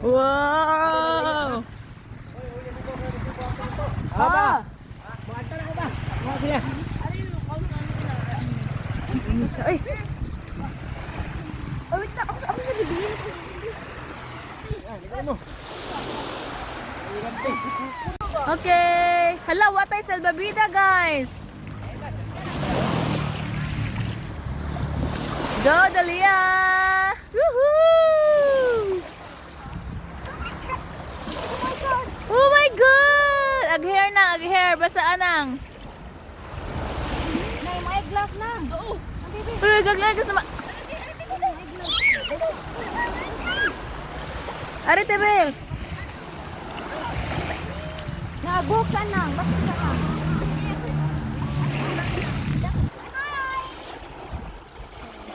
Wow! Apa? Buatan ako ba? Mga sila. Ay! Oh, wait na. Ako na bibili. Okay. Hala, what ay salbabida, guys. Go, Dalia! Woohoo! Oh my God! Aghair na, aghair. Basta anang. Nay, may glass na. Oo. Uy, gaglag ka sa Ari, Tebel. Nabuksan na. Bakit ka na?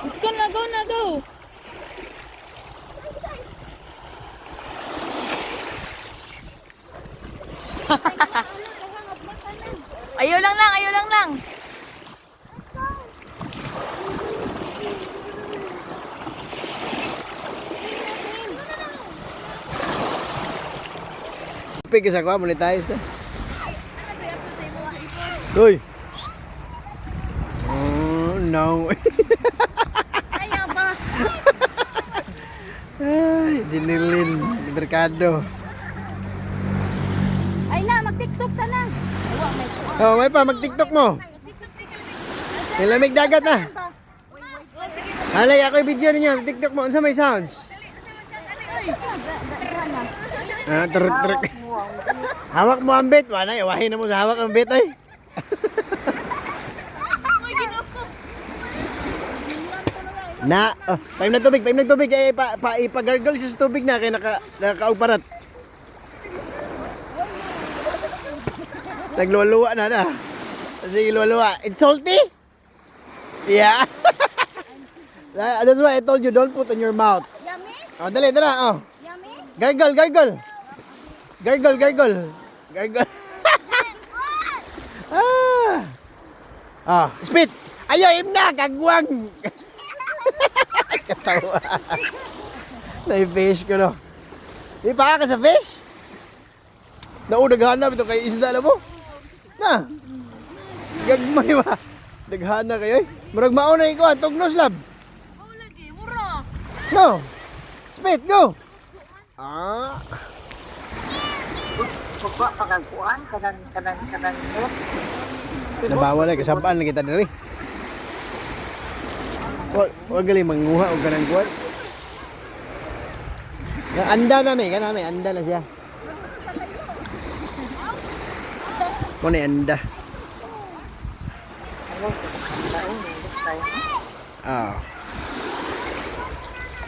Iskan na, go na, go. Ayaw lang lang, ayaw lang lang. Pig sa ko, monetize na. Uy. Oh, no. Kaya ba? Ay, dinilin, merkado. Ay na, mag-tiktok ka na. Oh, may pa, mag-tiktok mo. Nilamig dagat na. Alay, ako yung video ninyo. TikTok mo, unsa may sounds? Ah, truk. Hawak mo ang bit. Wala, iwahin na mo sa hawak ang bit, oy. Na, oh, paim na tubig. Eh, ipagargle siya sa tubig na, kaya nakaugparat. Nagluwa-luwa na. Sige, luwa-luwa. It's salty? Yeah. That's why I told you, don't put on your mouth. Yummy? Oh, dali, tara, oh. Yummy? Gargle. Spit. Ayaw, na, kagwang. Katawa. Na-fish ko, no. Di pa ka sa fish? Naghanap ito kay isda, alam mo? Na. Gagmay ba? Daghana kayo, eh. Murag mauna ikaw, tugnos lab. Oh, lagi. Mura. No. Spit, go. Ah. Pagka pagkuan kanan. Nabawal na, kasabaan na kita diri. Wag galing manguha og kanang kuan. Anda na anda na siya. Mo ni anda. Ah.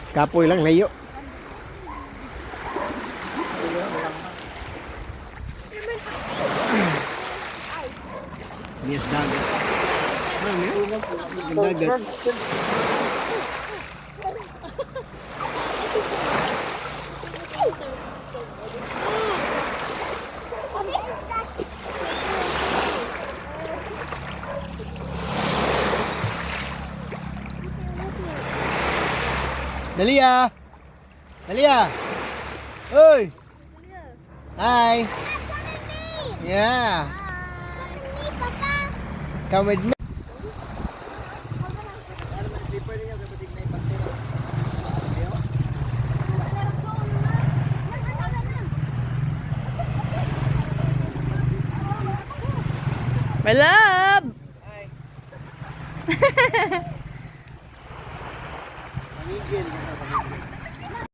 Kapoy lang layo. Bias dagat. Dagat. Dalia. Oi. Hi. Yeah. Come with me. My love! Pamigil.